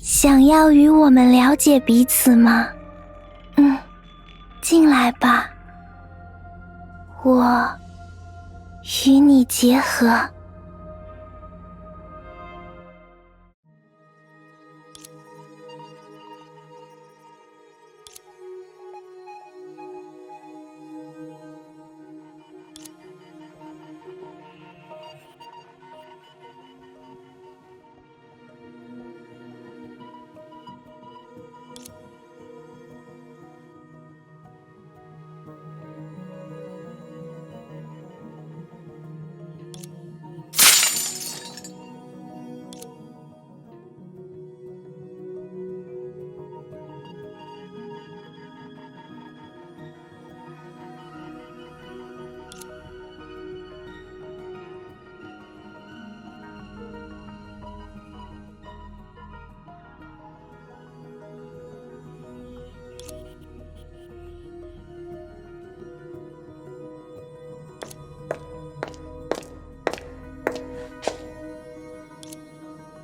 想要与我们了解彼此吗？进来吧，我与你结合。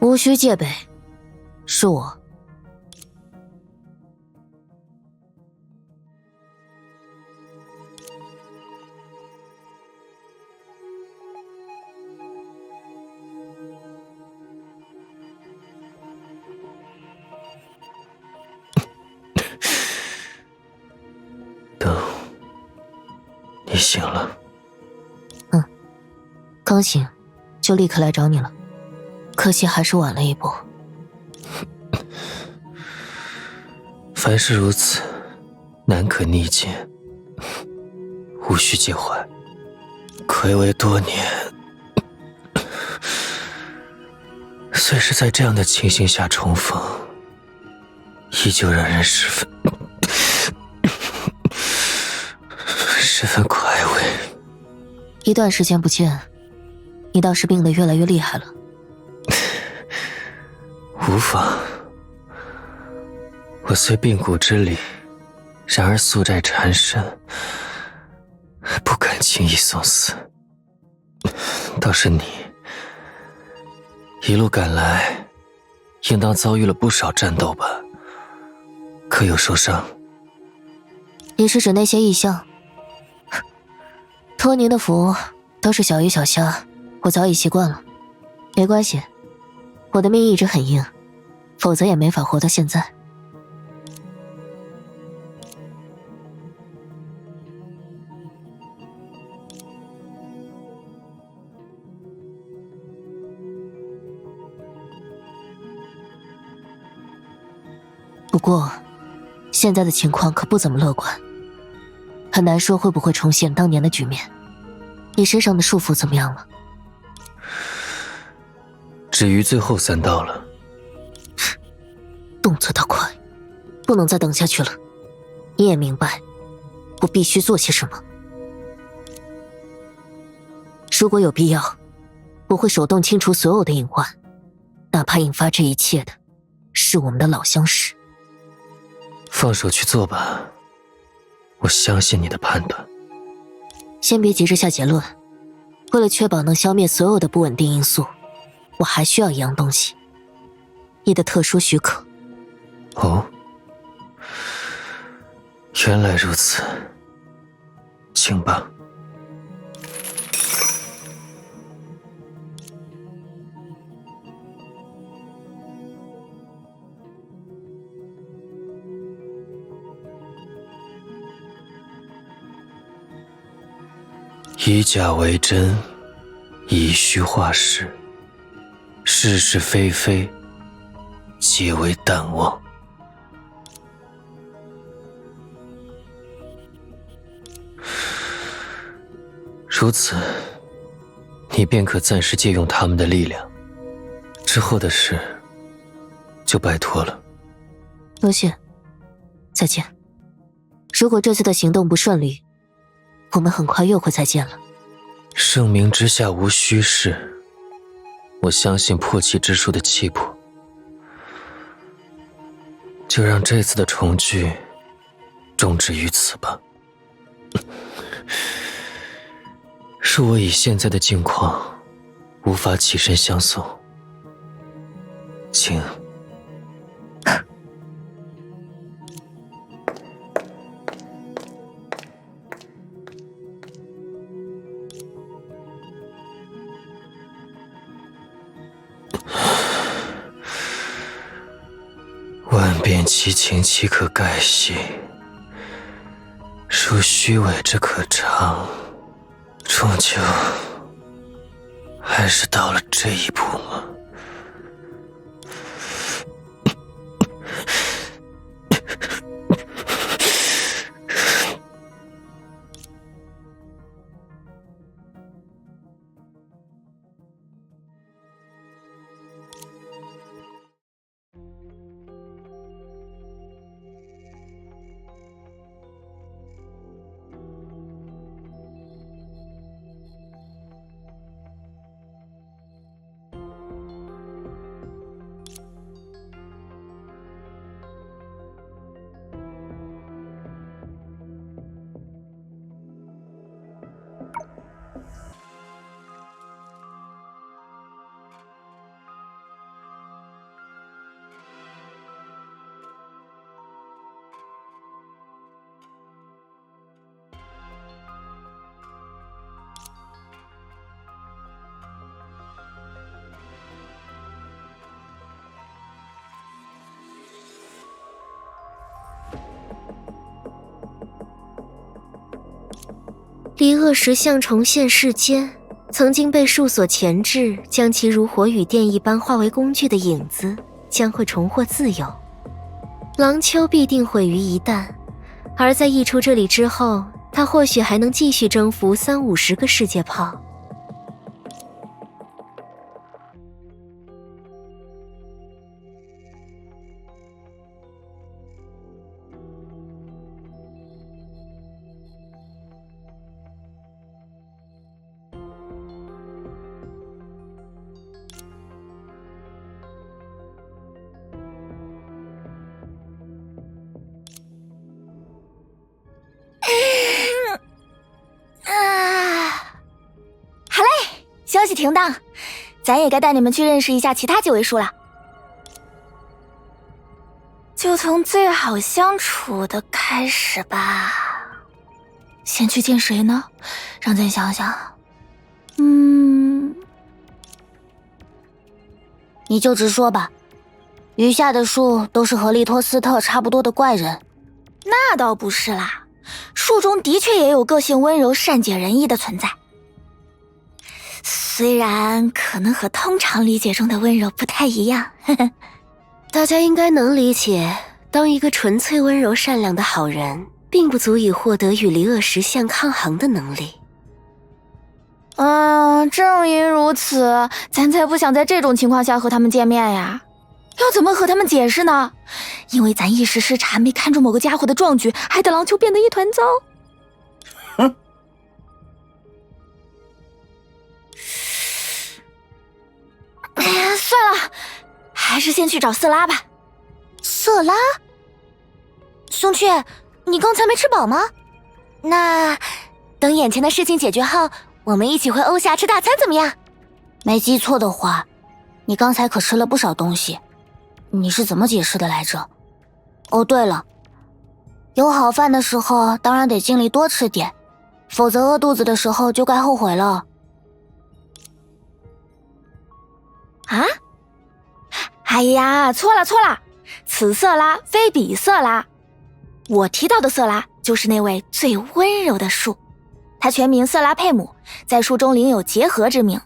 无需戒备，是我。等，你醒了？刚醒，就立刻来找你了。可惜还是晚了一步。凡事如此，难可逆见，无需介怀。睽违多年，虽是在这样的情形下重逢，依旧让人十分快慰。一段时间不见，你倒是病得越来越厉害了。无妨，我虽病骨之理，然而素债缠身，不敢轻易送死。倒是你一路赶来，应当遭遇了不少战斗吧？可有受伤？你是指那些异象？托您的福，都是小鱼小虾，我早已习惯了。没关系，我的命一直很硬，否则也没法活到现在。不过，现在的情况可不怎么乐观，很难说会不会重现当年的局面。你身上的束缚怎么样了？止于最后3道了。动作倒快，不能再等下去了。你也明白，我必须做些什么。如果有必要，我会手动清除所有的隐患，哪怕引发这一切的是我们的老相识。放手去做吧，我相信你的判断。先别急着下结论，为了确保能消灭所有的不稳定因素，我还需要一样东西，你的特殊许可。哦，原来如此，请吧。以假为真，以虚化实，是是非非，皆为淡忘。如此，你便可暂时借用他们的力量，之后的事就拜托了。多谢，再见。如果这次的行动不顺利，我们很快又会再见了。盛名之下无虚事，我相信破气之术的气魄，就让这次的重聚终止于此吧。恕我以现在的境况，无法起身相送，请万变其情，岂可概系？如虚伪之可长，终究还是到了这一步吗？离恶石像重现世间，曾经被术所钳制，将其如火与电一般化为工具的影子，将会重获自由。廊丘必定毁于一旦，而在溢出这里之后，他或许还能继续征服30-50个世界炮。消息停当，咱也该带你们去认识一下其他几位数了。就从最好相处的开始吧。先去见谁呢？让咱想想。你就直说吧。余下的树都是和利托斯特差不多的怪人。那倒不是啦，树中的确也有个性温柔、善解人意的存在。虽然可能和通常理解中的温柔不太一样，呵呵。大家应该能理解，当一个纯粹温柔善良的好人，并不足以获得与离恶石像抗衡的能力。正因如此，咱才不想在这种情况下和他们见面呀。要怎么和他们解释呢？因为咱一时失察，没看中某个家伙的壮举，害得廊丘变得一团糟。算了，还是先去找色拉吧。色拉？松雀，你刚才没吃饱吗？那等眼前的事情解决后，我们一起回欧夏吃大餐怎么样？没记错的话，你刚才可吃了不少东西，你是怎么解释的来着？哦，对了，有好饭的时候当然得尽力多吃点，否则饿肚子的时候就该后悔了。啊？哎呀，错了，此色拉非彼色拉。我提到的色拉就是那位最温柔的树，他全名色拉佩姆，在书中领有结合之名。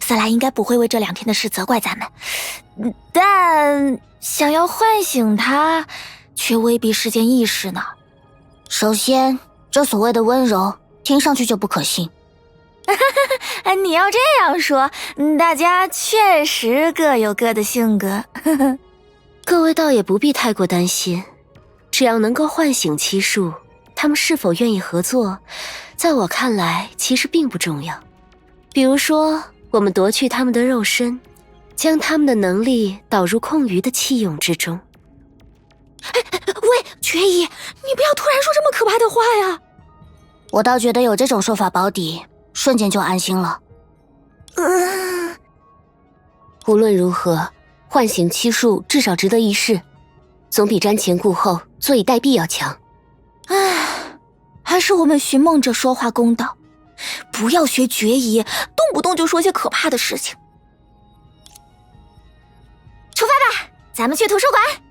色拉应该不会为这2天的事责怪咱们，但想要唤醒他，却未必是件易事呢。首先，这所谓的温柔，听上去就不可信。你要这样说，大家确实各有各的性格。各位倒也不必太过担心，只要能够唤醒七树，他们是否愿意合作，在我看来其实并不重要。比如说，我们夺去他们的肉身，将他们的能力导入空余的气涌之中。喂，决一，你不要突然说这么可怕的话呀！我倒觉得有这种说法保底，瞬间就安心了。无论如何，唤醒七树至少值得一试，总比瞻前顾后、坐以待毙要强。还是我们寻梦者说话公道，不要学决一，动不动就说些可怕的事情。出发吧，咱们去图书馆。